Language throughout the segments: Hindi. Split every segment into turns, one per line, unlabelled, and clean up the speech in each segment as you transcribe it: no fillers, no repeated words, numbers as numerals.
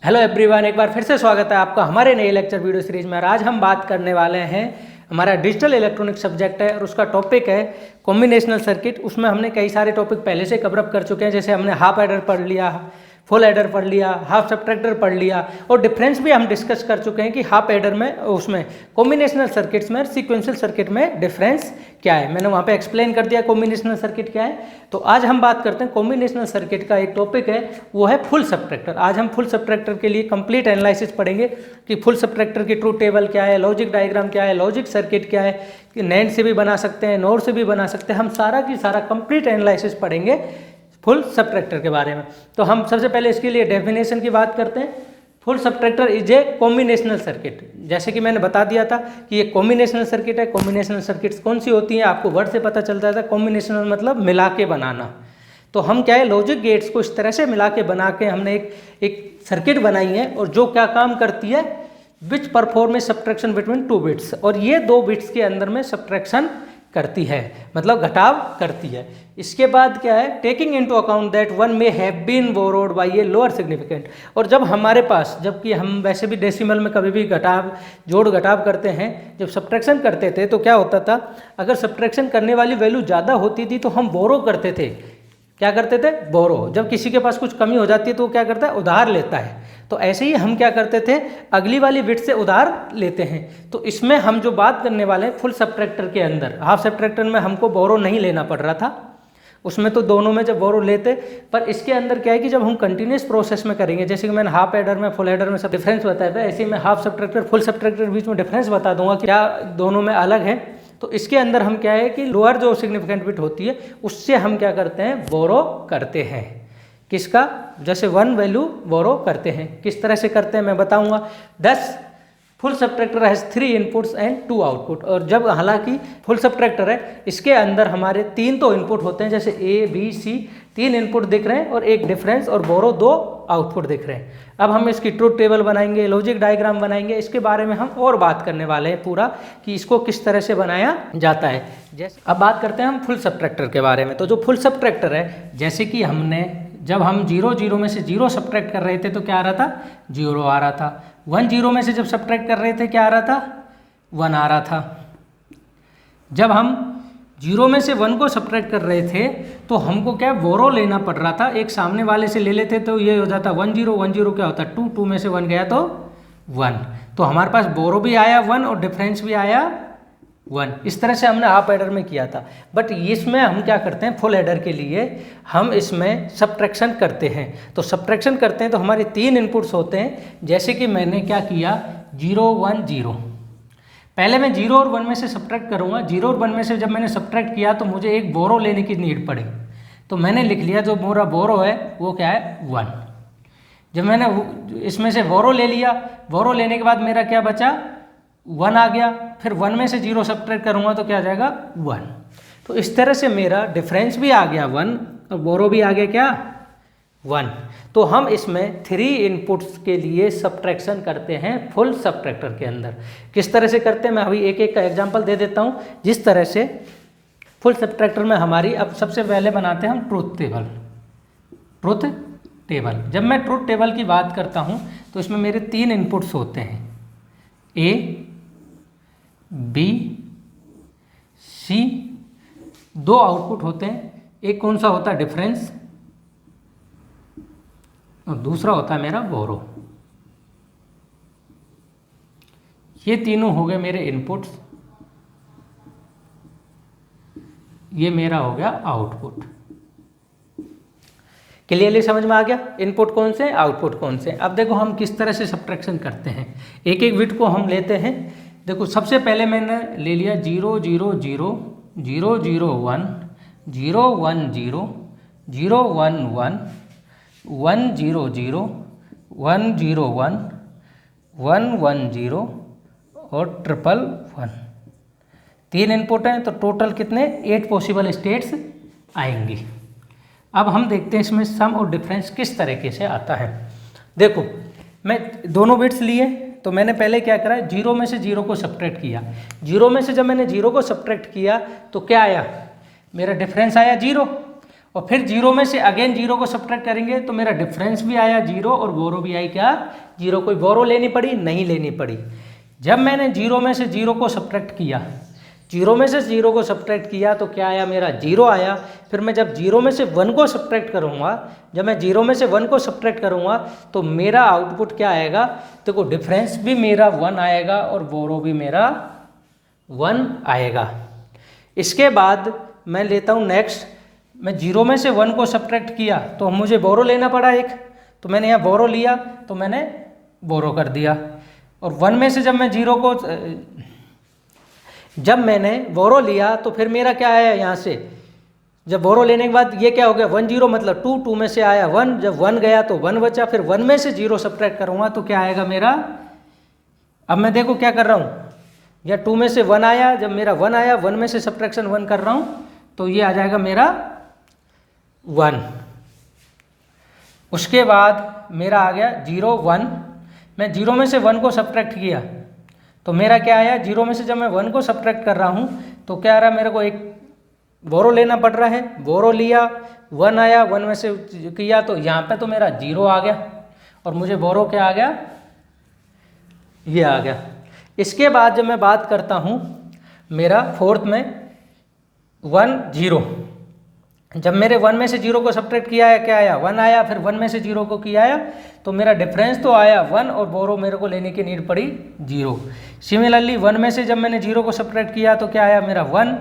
हेलो एवरीवन, एक बार फिर से स्वागत है आपका हमारे नए लेक्चर वीडियो सीरीज में। और आज हम बात करने वाले हैं, हमारा डिजिटल इलेक्ट्रॉनिक सब्जेक्ट है और उसका टॉपिक है कॉम्बिनेशनल सर्किट। उसमें हमने कई सारे टॉपिक पहले से कवर अप कर चुके हैं, जैसे हमने हाफ एडर पढ़ लिया, फुल एडर पढ़ लिया, हाफ सब्ट्रैक्टर पढ़ लिया और डिफरेंस भी हम डिस्कस कर चुके हैं कि हाफ एडर में, उसमें कॉम्बिनेशनल सर्किट्स में और सीक्वेंशियल सर्किट में डिफरेंस क्या है। मैंने वहाँ पे एक्सप्लेन कर दिया कॉम्बिनेशनल सर्किट क्या है। तो आज हम बात करते हैं कॉम्बिनेशनल सर्किट का एक टॉपिक है, वो है फुल सब्ट्रैक्टर। आज हम फुल सब्ट्रैक्टर के लिए कंप्लीट एनालिसिस पढ़ेंगे कि फुल सब्ट्रैक्टर की ट्रूथ टेबल क्या है, लॉजिक डायग्राम क्या है, लॉजिक सर्किट क्या है, कि नैंड से भी बना सकते हैं, नोर से भी बना सकते हैं। हम सारा की सारा कंप्लीट एनालिसिस पढ़ेंगे फुल सब्ट्रैक्टर के बारे में। तो हम सबसे पहले इसके लिए डेफिनेशन की बात करते हैं। Full subtractor is a combinational circuit. जैसे कि मैंने बता दिया था कि ये कॉम्बिनेशनल सर्किट है। कॉम्बिनेशनल सर्किट्स कौन सी होती हैं, आपको वर्ड से पता चलता था। कॉम्बिनेशनल मतलब मिला के बनाना। तो हम क्या है, लॉजिक गेट्स को इस तरह से मिला के बना के हमने एक सर्किट बनाई है, और जो क्या काम करती है, which perform a subtraction between two bits. और ये दो बिट्स के अंदर में सब्ट्रैक्शन करती है, मतलब घटाव करती है। इसके बाद क्या है, taking into account that one may have been borrowed by a lower significant. और जब हमारे पास, जबकि हम वैसे भी डेसिमल में कभी भी घटाव जोड़ घटाव करते हैं, जब सब्ट्रैक्शन करते थे तो क्या होता था, अगर सब्ट्रैक्शन करने वाली वैल्यू ज़्यादा होती थी तो हम बोरो करते थे। क्या करते थे? बोरो। जब किसी के पास कुछ कमी हो जाती है तो वो क्या करता है, उधार लेता है। तो ऐसे ही हम क्या करते थे, अगली वाली बिट से उधार लेते हैं। तो इसमें हम जो बात करने वाले हैं फुल सब्ट्रैक्टर के अंदर, हाफ सब्ट्रैक्टर में हमको बोरो नहीं लेना पड़ रहा था, उसमें तो दोनों में जब बोरो लेते। पर इसके अंदर क्या है कि जब हम कंटिन्यूस प्रोसेस में करेंगे, जैसे कि मैंने हाफ एडर में, फुल एडर में सब डिफरेंस बताया था, ऐसे ही मैं हाफ सब्ट्रैक्टर, फुल सब्ट्रैक्टर के बीच में डिफरेंस बता दूंगा क्या दोनों में अलग है। तो इसके अंदर हम क्या है कि लोअर जो सिग्निफिकेंट बिट होती है उससे हम क्या करते हैं, बोरो करते हैं। किसका? जैसे 1 वैल्यू बोरो करते हैं। किस तरह से करते हैं मैं बताऊंगा। 10 full subtractor has 3 inputs and 2 output. और जब हालांकि फुल सब्ट्रैक्टर है, इसके अंदर हमारे 3 तो इनपुट होते हैं, जैसे ए बी सी, 3 इनपुट दिख रहे हैं और एक डिफरेंस और बोरो 2 आउटपुट दिख रहे हैं। अब हम इसकी ट्रूथ टेबल बनाएंगे, लॉजिक डायग्राम बनाएंगे, इसके बारे में हम और बात करने वाले हैं पूरा कि इसको किस तरह से बनाया जाता है। जैसे अब बात करते हैं हम फुल सब्ट्रैक्टर के बारे में। तो जो फुल सब्ट्रैक्टर है, जैसे कि हमने जब हम 0 0 में से 0 सब्ट्रैक्ट कर रहे थे तो क्या आ रहा था, 0 आ रहा था। 1 0 में से जब सब्ट्रैक्ट कर रहे थे क्या आ रहा था, 1 आ रहा था। जब हम 0 में से 1 को सब्ट्रैक्ट कर रहे थे तो हमको क्या बोरो लेना पड़ रहा था, एक सामने वाले से ले लेते तो ये हो जाता 1 0 1 0 क्या होता 2, 2 में से 1 गया तो 1। तो हमारे पास बोरो भी आया 1 और डिफरेंस भी आया 1। इस तरह से हमने हाफ एडर में किया था। बट इसमें हम क्या करते हैं, फुल एडर के लिए हम इसमें सब्ट्रैक्शन करते हैं। तो सब्ट्रैक्शन करते हैं तो हमारे 3 इनपुट्स होते हैं। जैसे कि मैंने क्या किया, 0 1 0। पहले मैं 0 और 1 में से सब्ट्रैक्ट करूँगा। 0 और 1 में से जब मैंने सब्ट्रैक्ट किया तो मुझे एक बोरो लेने की नीड पड़ी, तो मैंने लिख लिया जो मेरा बोरो है वो क्या है, 1। जब मैंने इसमें से बोरो ले लिया, बोरो लेने के बाद मेरा क्या बचा, 1 आ गया। फिर 1 में से 0 सब्ट्रैक्ट करूँगा तो क्या आ जाएगा, 1। तो इस तरह से मेरा डिफरेंस भी आ गया 1 और बोरो भी आ गया क्या, 1। तो हम इसमें 3 इनपुट्स के लिए सब्ट्रैक्शन करते हैं फुल सब्ट्रैक्टर के अंदर। किस तरह से करते हैं मैं अभी एक एक का एग्जांपल दे देता हूँ। जिस तरह से फुल सब्ट्रैक्टर में हमारी, अब सबसे पहले बनाते हैं हम ट्रूथ टेबल। ट्रूथ टेबल, जब मैं ट्रूथ टेबल की बात करता हूँ तो इसमें मेरे 3 इनपुट्स होते हैं, ए बी सी, 2 आउटपुट होते हैं। एक कौन सा होता है, डिफरेंस, और दूसरा होता है मेरा बोरो। ये तीनों हो गए मेरे इनपुट्स, ये मेरा हो गया आउटपुट। क्लियरली समझ में आ गया, इनपुट कौन से, आउटपुट कौन से। अब देखो हम किस तरह से सब्ट्रैक्शन करते हैं, एक एक बिट को हम लेते हैं। देखो सबसे पहले मैंने ले लिया 0 0 0 0 0 1 0 1 0 0 1 1 1 0 0 1 0 1 1 1 0 और 1 1 1। 3 इनपुट हैं तो टोटल कितने, 8 पॉसिबल स्टेट्स आएंगी। अब हम देखते हैं इसमें सम और डिफरेंस किस तरीके से आता है। देखो मैं दोनों बिट्स लिए, तो मैंने पहले क्या करा, 0 में से 0 को सब्ट्रैक्ट किया। 0 में से जब मैंने 0 को सब्ट्रैक्ट किया तो क्या आया, मेरा डिफरेंस आया 0, और फिर जीरो में से अगेन जीरो को सब्ट्रैक्ट करेंगे तो मेरा डिफरेंस भी आया जीरो और बोरो भी आई क्या जीरो। कोई बोरो लेनी पड़ी नहीं लेनी पड़ी। जब मैंने जीरो में से जीरो को सब्ट्रैक्ट किया, जीरो में से जीरो को सब्ट्रैक्ट किया तो क्या आया मेरा जीरो आया। फिर मैं जब जीरो में से वन को सब्ट्रैक्ट करूँगा, जब मैं जीरो में से वन को सब्ट्रैक्ट करूँगा तो मेरा आउटपुट क्या आएगा, देखो डिफरेंस भी मेरा वन आएगा और बोरो भी मेरा वन आएगा। इसके बाद मैं लेता हूँ नेक्स्ट, मैं जीरो में से वन को सब्ट्रैक्ट किया तो मुझे बोरो लेना पड़ा एक, तो मैंने यहाँ बोरो लिया तो मैंने बोरो कर दिया। और वन में से जब मैं जीरो को जब मैंने बोरो लिया तो फिर मेरा क्या आया यहाँ से, जब बोरो लेने के बाद ये क्या हो गया 1 0 मतलब 2, 2 में से आया 1, जब 1 गया तो 1 बचा, फिर 1 में से 0 सब्ट्रैक्ट करूँगा तो क्या आएगा मेरा। अब मैं देखो क्या कर रहा हूँ, या 2 में से 1 आया, जब मेरा 1 आया 1 में से सब्ट्रैक्शन 1 कर रहा हूँ तो ये आ जाएगा मेरा 1। उसके बाद मेरा आ गया 0 1, मैं 0 में से 1 को सब्ट्रैक्ट किया तो मेरा क्या आया, 0 में से जब मैं 1 को सब्ट्रैक्ट कर रहा हूँ तो क्या आ रहा है, मेरे को एक बोरो लेना पड़ रहा है, बोरो लिया 1 आया, 1 में से किया तो यहाँ पे तो मेरा 0 आ गया और मुझे बोरो क्या आ गया, ये आ गया। इसके बाद जब मैं बात करता हूँ मेरा फोर्थ में 1 0, जब मेरे 1 में से 0 को सब्ट्रैक्ट किया है क्या आया 1 आया, फिर 1 में से 0 को किया आया तो मेरा डिफरेंस तो आया 1 और बोरो मेरे को लेने की नीड पड़ी 0। सिमिलरली 1 में से जब मैंने 0 को सब्ट्रैक्ट किया तो क्या आया मेरा 1,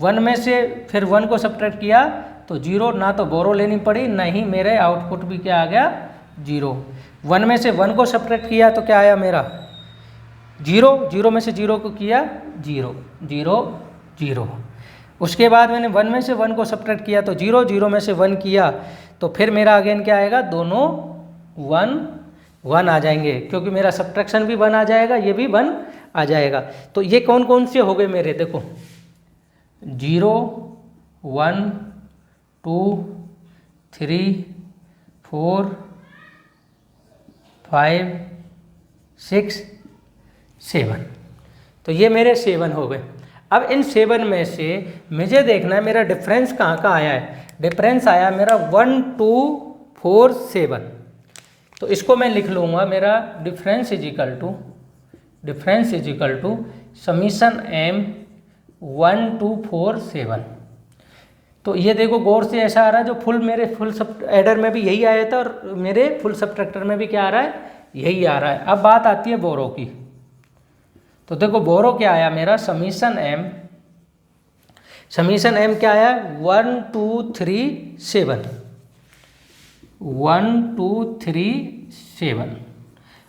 1 में से फिर 1 को सब्ट्रैक्ट किया तो 0, ना तो बोरो लेनी पड़ी ना ही मेरे आउटपुट भी क्या आ गया 0। 1 में से 1 को सब्ट्रैक्ट किया तो क्या आया मेरा 0, 0 में से 0 को किया 0 0 0। उसके बाद मैंने 1 में से 1 को सब्ट्रैक्ट किया तो 0, 0 में से 1 किया तो फिर मेरा अगेन क्या आएगा, दोनों 1 1 आ जाएंगे क्योंकि मेरा सब्ट्रैक्शन भी 1 आ जाएगा, ये भी 1 आ जाएगा। तो ये कौन कौन से हो गए मेरे, देखो 0 1 2 3 4 5 6 7, तो ये मेरे 7 हो गए। अब इन 7 में से मुझे देखना है मेरा डिफरेंस कहाँ का आया है। डिफरेंस आया मेरा 1 2 4 7, तो इसको मैं लिख लूँगा मेरा difference is equal to summation m 1 2 4 7। तो ये देखो गौर से ऐसा आ रहा है, जो मेरे फुल सब एडर में भी यही आया था और मेरे फुल सब्ट्रैक्टर में भी क्या आ रहा है, यही आ रहा है। अब बात आती है बोरो की, तो देखो बोरो क्या आया मेरा, समीशन m क्या आया 1 2 3 7 1 2 3 7।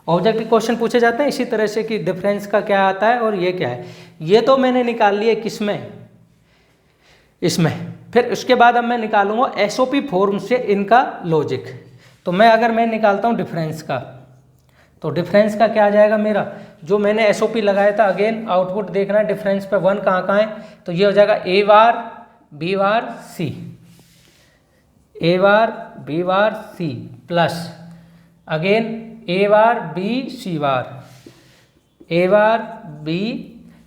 ऑब्जेक्टिव क्वेश्चन पूछे जाते हैं इसी तरह से कि डिफरेंस का क्या आता है और ये क्या है। ये तो मैंने निकाल लिया किसमें, इसमें। फिर उसके बाद अब मैं निकालूंगा एसओपी फॉर्म से इनका लॉजिक। तो मैं निकालता हूँ डिफरेंस का, तो डिफरेंस का क्या आ जाएगा मेरा, जो मैंने एसओपी लगाया था अगेन आउटपुट देखना है डिफरेंस पे 1 कहाँ है, तो ये हो जाएगा A bar B bar C, A bar B bar C plus again A bar B C bar, A bar B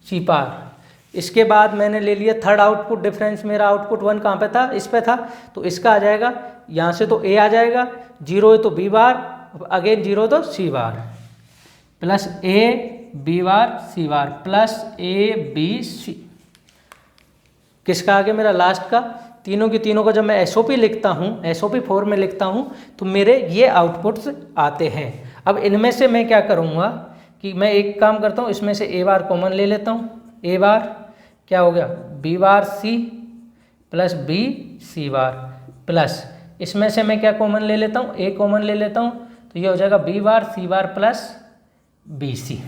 C bar. इसके बाद मैंने ले लिया थर्ड आउटपुट डिफरेंस, मेरा आउटपुट 1 कहाँ पे था, इस पे था, तो इसका आ जाएगा यहाँ से तो ए आ जाएगा, 0 है तो बी बार, अगेन 0 तो C bar plus A B bar C bar plus A B C. किसका आगे मेरा लास्ट का, तीनों की तीनों को जब मैं एसओपी लिखता हूँ, एसओपी फॉर्म में लिखता हूँ तो मेरे ये आउटपुट्स आते हैं। अब इनमें से मैं क्या करूँगा कि मैं एक काम करता हूँ, इसमें से ए बार कॉमन ले लेता हूँ, ए बार क्या हो गया B bar C plus B C bar plus इसमें से मैं क्या कॉमन ले लेता हूँ, ए कॉमन ले लेता हूँ, तो ये हो जाएगा B bar C bar plus B C.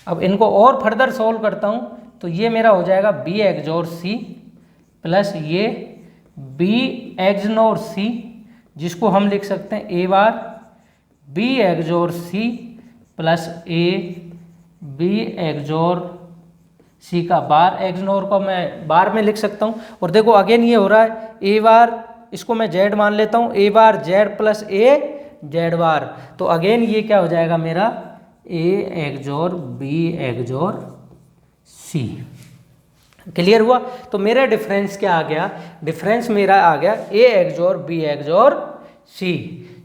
अब इनको और फर्दर सॉल्व करता हूँ तो ये मेरा हो जाएगा बी एक्सओर सी प्लस ये बी एक्सनोर सी, जिसको हम लिख सकते हैं A bar B XOR C plus A B XOR C का बार, एक्सनोर को मैं बार में लिख सकता हूँ। और देखो अगेन ये हो रहा है ए बार, इसको मैं जेड मान लेता हूँ, ए बार जेड प्लस ए जेड बार, तो अगेन ये क्या हो जाएगा मेरा ए एक्सओर बी एक्सओर सी। क्लियर हुआ? तो मेरा डिफरेंस क्या आ गया? डिफरेंस मेरा आ गया ए एक्सोर बी एक्सोर सी।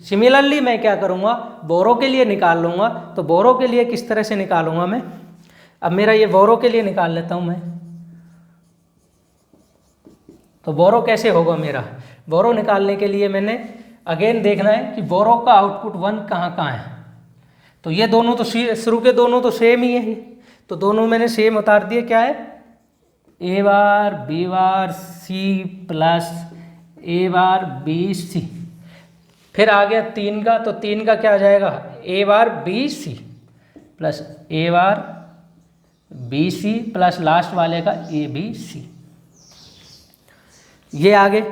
सिमिलरली मैं क्या करूँगा, बोरो के लिए निकाल लूँगा। तो बोरो के लिए किस तरह से निकालूंगा मैं? अब मेरा ये बोरो के लिए निकाल लेता हूँ मैं। तो बोरो कैसे होगा मेरा? बोरो निकालने के लिए मैंने अगेन देखना है कि बोरो का आउटपुट 1 कहाँ कहाँ है। तो ये दोनों तो शुरू के दोनों तो सेम ही है, तो दोनों मैंने सेम उतार दिए। क्या है? A bar B bar C plus A bar B सी। फिर आ गया 3 का, तो 3 का क्या आ जाएगा? A bar B C plus A bar B C plus last वाले का ए बी सी। ये आगे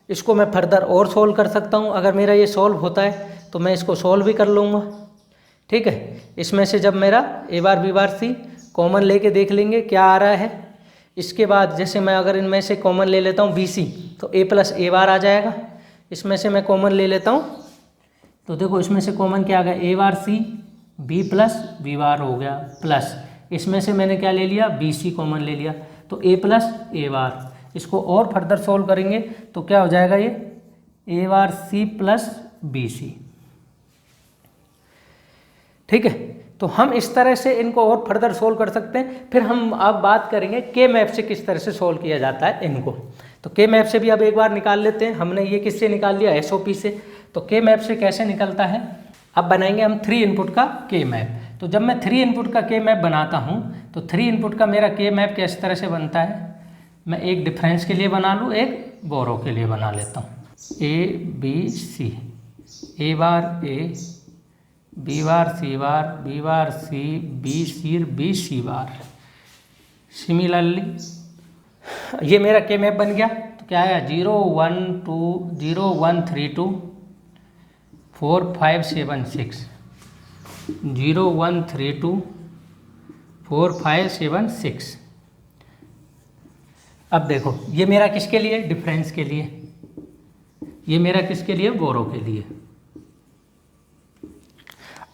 इसको मैं फर्दर और सोल्व कर सकता हूँ। अगर मेरा ये सोल्व होता है तो मैं इसको सोल्व भी कर लूँगा। ठीक है, इसमें से जब मेरा ए बार बी बार सी कॉमन लेके देख लेंगे क्या आ रहा है। इसके बाद जैसे मैं अगर इनमें से कॉमन ले लेता हूँ बी सी, तो ए प्लस ए बार आ जाएगा। इसमें से मैं कॉमन ले लेता हूँ, तो देखो इसमें से कॉमन क्या आ गया? A bar C B plus B bar हो गया, प्लस इसमें से मैंने क्या ले लिया? बी सी कॉमन ले लिया, तो ए प्लस ए बार। इसको और फर्दर सोल्व करेंगे तो क्या हो जाएगा? ये ए बार सी प्लस बी सी। ठीक है, तो हम इस तरह से इनको और फर्दर सोल्व कर सकते हैं। फिर हम अब बात करेंगे के मैप से किस तरह से सोल्व किया जाता है इनको। तो के मैप से भी अब एक बार निकाल लेते हैं। हमने ये किससे निकाल लिया? एसओपी से। तो के मैप से कैसे निकलता है? अब बनाएंगे हम 3 इनपुट का के मैप। तो जब मैं 3 इनपुट का के मैप बनाता हूँ तो 3 इनपुट का मेरा के मैप किस तरह से बनता है? मैं एक डिफरेंस के लिए बना लूँ, एक बोरो के लिए बना लेता हूँ। A B C, A bar A B bar C bar B bar C B C B C bar. Similarly ये मेरा के मैप बन गया। तो क्या आया? 0 1 2 0 1 3 2 4 5 7 6 0 1 3 2 4 5 7 6। अब देखो ये मेरा किसके लिए? डिफरेंस के लिए। ये मेरा किसके लिए? बोरो के लिए।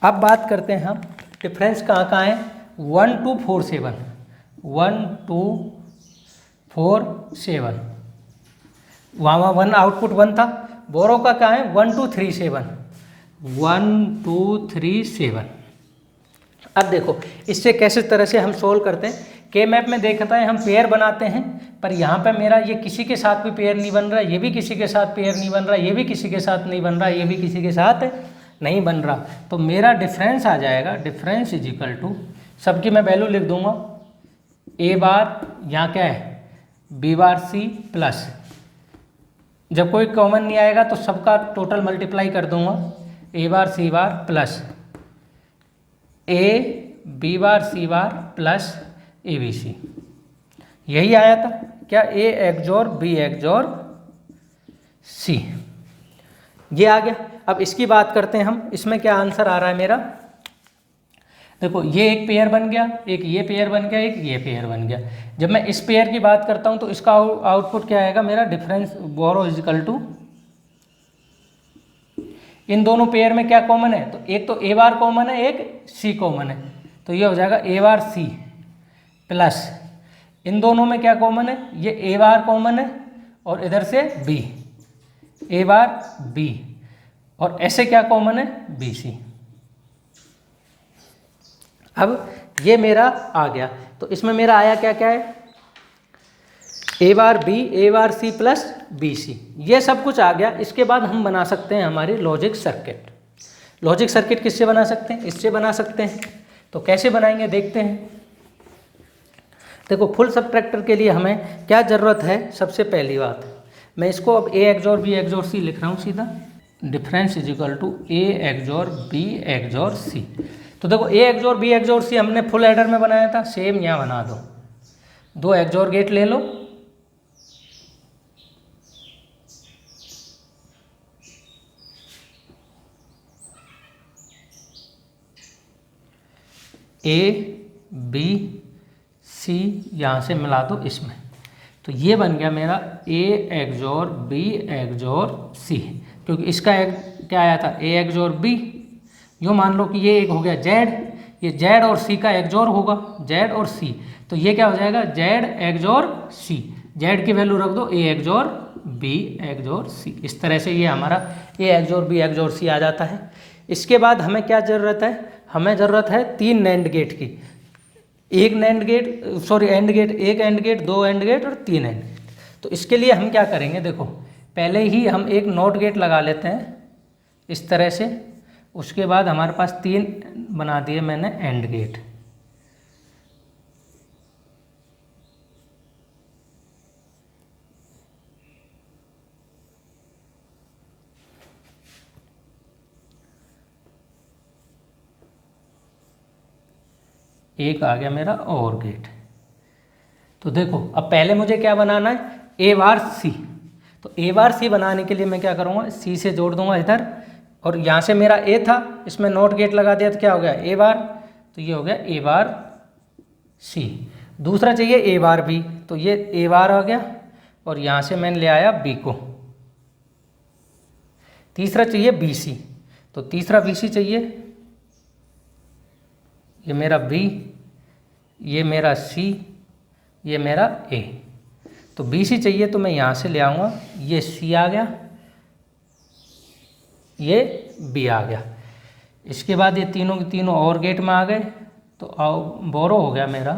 अब बात करते हैं हम डिफरेंस कहाँ कहाँ है? 1 2 4 7 1 2 4 7। वहाँ 1 आउटपुट 1 था। बोरो का क्या है? 1 2 3 7 1 2 3 7। अब देखो इससे कैसे तरह से हम सोल्व करते हैं। के मैप में देखता है हम पेयर बनाते हैं, पर यहाँ पे मेरा ये किसी के साथ भी पेयर नहीं बन रहा, ये भी किसी के साथ पेयर नहीं बन रहा, ये भी किसी के साथ नहीं बन रहा, ये भी किसी के साथ नहीं बन रहा। तो मेरा डिफरेंस आ जाएगा, डिफरेंस इज इक्वल टू, सबकी मैं वैल्यू लिख दूंगा। ए बार यहाँ क्या है? बी बार सी प्लस, जब कोई कॉमन नहीं आएगा तो सबका टोटल मल्टीप्लाई कर दूंगा। A bar C bar plus A B bar C bar plus A B C. यही आया था क्या? ए एक्सोर बी एक्सोर सी, ये आ गया। अब इसकी बात करते हैं हम, इसमें क्या आंसर आ रहा है मेरा? देखो ये एक पेयर बन गया, एक ये पेयर बन गया, एक ये पेयर बन गया। जब मैं इस पेयर की बात करता हूं तो इसका आउटपुट क्या आएगा मेरा? Difference borrow is equal to, इन दोनों पेयर में क्या कॉमन है? तो एक तो ए बार कॉमन है, एक सी कॉमन है, तो ये हो जाएगा ए बार सी प्लस, इन दोनों में क्या कॉमन है? ये ए बार कॉमन है और इधर से बी, ए बार बी, और ऐसे क्या कॉमन है? B C. अब ये मेरा आ गया, तो इसमें मेरा आया क्या क्या है? A bar B, A bar C plus B सी, ये सब कुछ आ गया। इसके बाद हम बना सकते हैं हमारी लॉजिक सर्किट। लॉजिक सर्किट किससे बना सकते हैं? इससे बना सकते हैं। तो कैसे बनाएंगे देखते हैं। देखो फुल सबट्रैक्टर के लिए हमें क्या ज़रूरत है? सबसे पहली बात, मैं इसको अब ए एक्सोर बी एक्सोर सी लिख रहा हूँ सीधा। Difference is equal to A XOR B XOR C. तो देखो ए एक्सोर बी एक्सोर सी हमने फुल एडर में बनाया था, सेम यहाँ बना दो। 2 एक्सोर गेट ले लो, ए बी सी यहाँ से मिला दो इसमें, तो ये बन गया मेरा ए एक्सोर बी एक्सोर सी। क्योंकि इसका क्या आया था? ए एक्सोर बी। यूँ मान लो कि ये एक हो गया जेड, ये जेड और सी का एक्सोर होगा, जेड और सी। तो ये क्या हो जाएगा, जेड एक्सोर सी, जेड की वैल्यू रख दो ए एक्सोर बी एक्सोर सी। इस तरह से ये हमारा ए एक्सोर बी एक्सोर सी आ जाता है। इसके बाद हमें क्या ज़रूरत है, हमें ज़रूरत है 3 नैंड गेट की, एक एंड गेट, एक एंड गेट, 2 एंड गेट और 3 एंड गेट। तो इसके लिए हम क्या करेंगे, देखो पहले ही हम एक नॉट गेट लगा लेते हैं इस तरह से। उसके बाद हमारे पास 3 बना दिए मैंने एंड गेट। एक आ गया मेरा और गेट। तो देखो अब पहले मुझे क्या बनाना है, ए बार सी। तो ए बार सी बनाने के लिए मैं क्या करूँगा, सी से जोड़ दूंगा इधर, और यहाँ से मेरा ए था, इसमें नॉट गेट लगा दिया तो क्या हो गया ए बार, तो ये हो गया ए बार सी। दूसरा चाहिए ए बार बी, तो ये ए बार आ गया, और यहाँ से मैंने ले आया बी को। तीसरा चाहिए बी सी, तो तीसरा बी सी चाहिए, ये मेरा बी, ये मेरा सी, ये मेरा ए। तो बी सी चाहिए तो मैं यहाँ से ले आऊँगा, ये सी आ गया, ये बी आ गया। इसके बाद ये तीनों के तीनों और गेट में आ गए, तो आओ बोरो हो गया मेरा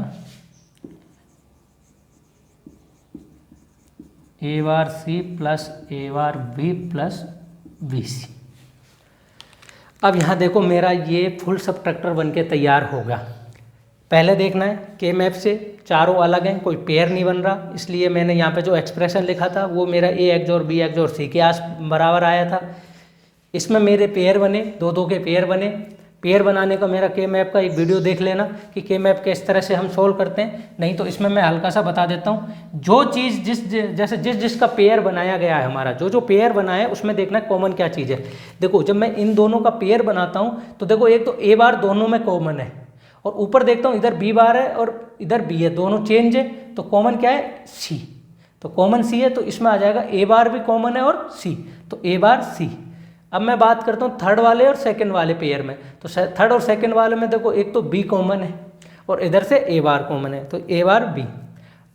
ए bar C plus A bar B plus B C. अब यहाँ देखो मेरा ये फुल सबट्रैक्टर बन के तैयार हो गया। पहले देखना है के मैप से चारों अलग हैं, कोई पेयर नहीं बन रहा, इसलिए मैंने यहाँ पे जो एक्सप्रेशन लिखा था वो मेरा ए एक्सोर बी एक्सोर सी के आस बराबर आया था। इसमें मेरे पेयर बने, दो दो के पेयर बने। पेयर बनाने का मेरा के मैप का एक वीडियो देख लेना कि के मैप किस तरह से हम सोल्व करते हैं। नहीं तो इसमें मैं हल्का सा बता देता हूँ, जो चीज़ जिसका पेयर बनाया गया है, हमारा जो पेयर बना है उसमें देखना कॉमन क्या चीज़ है। देखो जब मैं इन दोनों का पेयर बनाता हूँ तो देखो एक तो ए बार दोनों में कॉमन है, और ऊपर देखता हूँ इधर बी बार है और इधर बी है, दोनों चेंज है, तो कॉमन क्या है सी। तो कॉमन सी है, तो इसमें आ जाएगा ए बार भी कॉमन है और सी, तो ए बार सी। अब मैं बात करता हूँ थर्ड वाले और सेकंड वाले पेयर में। तो थर्ड और सेकंड वाले में देखो एक तो बी कॉमन है और इधर से ए बार कॉमन है, तो ए बार बी।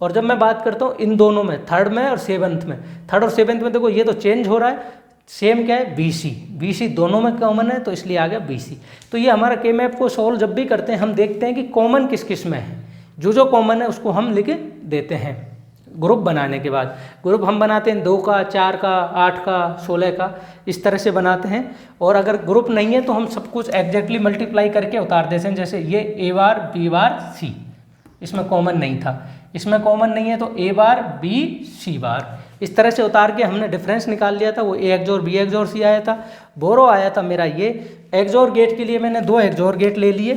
और जब मैं बात करता हूँ इन दोनों में, थर्ड में और सेवंथ में, थर्ड और सेवंथ में देखो ये तो चेंज हो रहा है, सेम क्या है बी सी दोनों में कॉमन है, तो इसलिए आ गया बी सी। तो ये हमारा के मैप को सॉल्व जब भी करते हैं हम देखते हैं कि कॉमन किस किस में है, जो कॉमन है उसको हम लिख देते हैं। ग्रुप बनाने के बाद ग्रुप हम बनाते हैं 2 का, 4 का, 8 का, 16 का, इस तरह से बनाते हैं। और अगर ग्रुप नहीं है तो हम सब कुछ एग्जैक्टली मल्टीप्लाई करके उतार देते हैं। जैसे ये ए बार बी बार सी, इसमें कॉमन नहीं था, इसमें कॉमन नहीं है तो ए बार बी सी बार, इस तरह से उतार के हमने डिफरेंस निकाल लिया था। वो ए एक्सोर बी एक्सोर सी आया था। बोरो आया था मेरा ये। एक्सोर गेट के लिए मैंने 2 एक्सोर गेट ले लिए,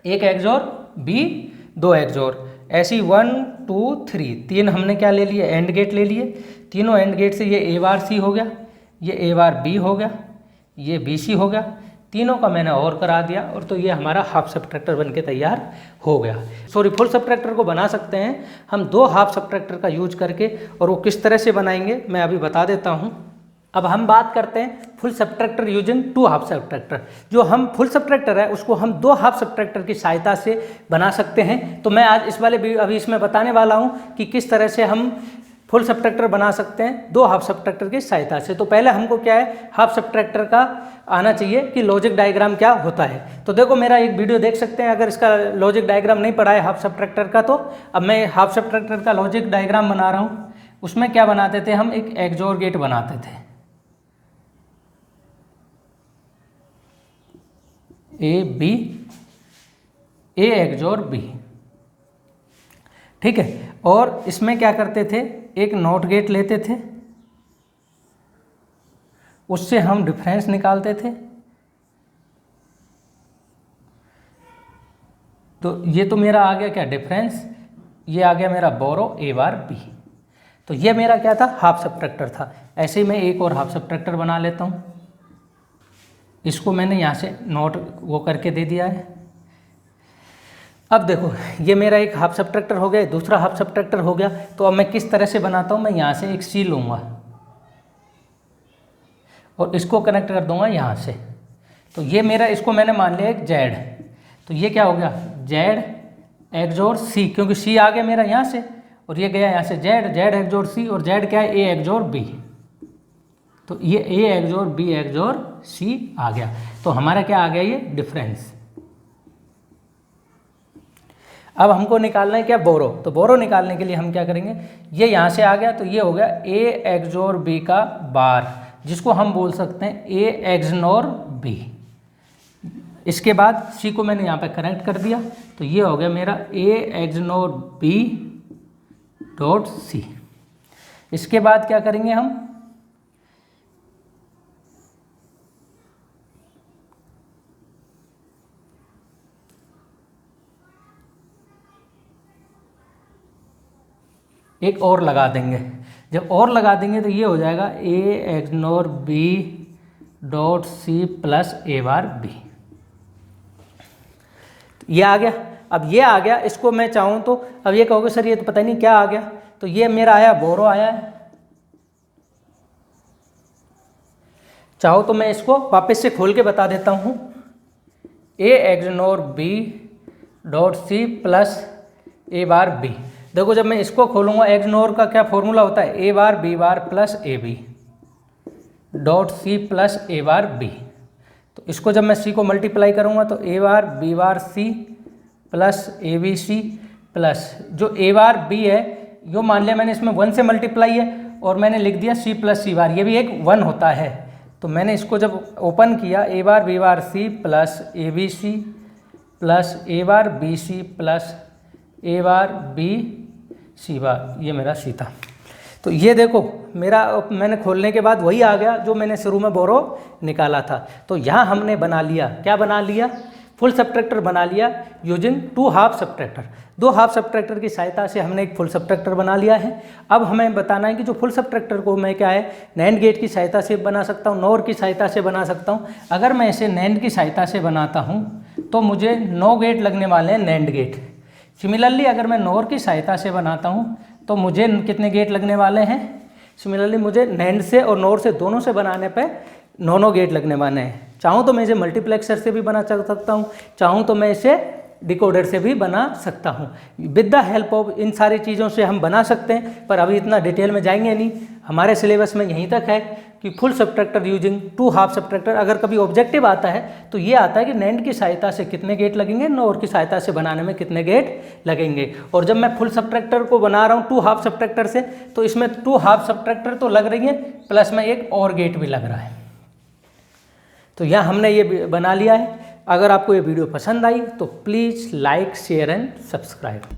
एक एक्सोर बी 2 एक्सोर, ऐसी 1 2 3 3 हमने क्या ले लिए एंड गेट ले लिए। तीनों एंड गेट से ये ए बार सी हो गया, ये ए बार बी हो गया, ये बी सी हो गया, तीनों का मैंने और करा दिया, और तो ये हमारा हाफ सबट्रैक्टर बन के तैयार हो गया। फुल सबट्रैक्टर को बना सकते हैं हम 2 हाफ सबट्रैक्टर का यूज करके, और वो किस तरह से बनाएंगे मैं अभी बता देता हूँ। अब हम बात करते हैं full subtractor using 2 half subtractor. जो हम फुल सबट्रैक्टर है उसको हम 2 हाफ सबट्रैक्टर की सहायता से बना सकते हैं। तो मैं आज इस वाले अभी इसमें बताने वाला हूँ कि किस तरह से हम फुल सबट्रैक्टर बना सकते हैं 2 हाफ सबट्रैक्टर की सहायता से। तो पहले हमको क्या है, हाफ सबट्रैक्टर का आना चाहिए कि लॉजिक डायग्राम क्या होता है। तो देखो मेरा एक वीडियो देख सकते हैं, अगर इसका लॉजिक डायग्राम नहीं पढ़ा है हाफ सबट्रैक्टर का, तो अब मैं हाफ सबट्रैक्टर का लॉजिक डायग्राम बना रहा हूँ। उसमें क्या बनाते थे हम, एक एक्सोर गेट बनाते थे, A B, A XOR B, ठीक है। और इसमें क्या करते थे, एक नॉट गेट लेते थे, उससे हम डिफरेंस निकालते थे। तो ये तो मेरा आ गया क्या डिफरेंस, ये आ गया मेरा बोरो ए बार बी। तो ये मेरा क्या था, हाफ सबट्रैक्टर था। ऐसे ही मैं एक और हाफ सबट्रैक्टर बना लेता हूँ। इसको मैंने यहाँ से नोट वो करके दे दिया है। अब देखो ये मेरा एक हाफ सबट्रैक्टर हो गया, दूसरा हाफ सबट्रैक्टर हो गया। तो अब मैं किस तरह से बनाता हूँ, मैं यहाँ से एक सी लूँगा और इसको कनेक्ट कर दूँगा यहाँ से। तो ये मेरा, इसको मैंने मान लिया एक जेड, तो ये क्या हो गया जेड एक्सोर सी, क्योंकि सी आ गया मेरा यहाँ से और ये गया यहाँ से जेड, जेड एक्सोर सी, और जेड क्या है, ए एक्सोर बी, तो ये ए एक्सोर बी एक्सोर सी आ गया। तो हमारा क्या आ गया, ये डिफरेंस। अब हमको निकालना है क्या, बोरो। तो बोरो निकालने के लिए हम क्या करेंगे, ये यहाँ से आ गया तो ये हो गया ए एक्सोर बी का बार, जिसको हम बोल सकते हैं ए एक्सनोर बी। इसके बाद सी को मैंने यहाँ पे कनेक्ट कर दिया, तो ये हो गया मेरा ए एक्सनोर बी डॉट सी। इसके बाद क्या करेंगे हम, एक और लगा देंगे। जब और लगा देंगे तो ये हो जाएगा A XNOR B dot C plus A bar B. ये आ गया। अब ये आ गया, इसको मैं चाहूँ तो, अब ये कहोगे सर ये तो पता नहीं क्या आ गया, तो ये मेरा आया बोरो आया है। चाहो तो मैं इसको वापस से खोल के बता देता हूँ, A XNOR B dot C plus A bar B. देखो जब मैं इसको खोलूँगा, एक्सनोर का क्या फॉर्मूला होता है, A bar B bar plus A B dot C plus A bar B. तो इसको जब मैं सी को मल्टीप्लाई करूँगा तो A bar B bar C plus A B C plus जो ए बार बी है, यो मान लिया मैंने इसमें 1 से मल्टीप्लाई है और मैंने लिख दिया सी प्लस सी बार, ये भी एक 1 होता है। तो मैंने इसको जब ओपन किया, A bar B bar C plus A B C plus A bar B C plus A bar B C bar, ये मेरा सी था। तो ये देखो मेरा, मैंने खोलने के बाद वही आ गया जो मैंने शुरू में बोरो निकाला था। तो यहाँ हमने बना लिया, क्या बना लिया, फुल सबट्रैक्टर बना लिया using 2 half subtractor. 2 half subtractor की सहायता से हमने एक फुल सबट्रैक्टर बना लिया है। अब हमें बताना है कि जो फुल सबट्रैक्टर को मैं क्या है, नैंड गेट की सहायता से बना सकता हूँ, नोर की सहायता से बना सकता हूँ। अगर मैं इसे नैंड की सहायता से बनाता हूँ तो मुझे 9 गेट लगने वाले हैं, नैंड गेट। सिमिलरली अगर मैं नोर की सहायता से बनाता हूँ तो मुझे कितने गेट लगने वाले हैं, सिमिलरली मुझे नैंड से और नोर से दोनों से बनाने पे 9 गेट लगने वाले हैं। चाहूँ तो मैं इसे मल्टीप्लेक्सर से भी बना सकता हूँ, चाहूँ तो मैं इसे डिकोडर से भी बना सकता हूँ। विद द हेल्प ऑफ इन सारी चीज़ों से हम बना सकते हैं, पर अभी इतना डिटेल में जाएंगे नहीं। हमारे सिलेबस में यहीं तक है कि full subtractor using 2 half subtractor. अगर कभी ऑब्जेक्टिव आता है तो ये आता है कि नैंड की सहायता से कितने गेट लगेंगे, नोर की सहायता से बनाने में कितने गेट लगेंगे। और जब मैं फुल सबट्रैक्टर को बना रहा हूँ 2 हाफ सबट्रैक्टर से, तो इसमें 2 हाफ सबट्रैक्टर तो लग रही है, प्लस में एक और गेट भी लग रहा है। तो यहाँ हमने ये बना लिया है। अगर आपको ये वीडियो पसंद आई तो please like share and subscribe.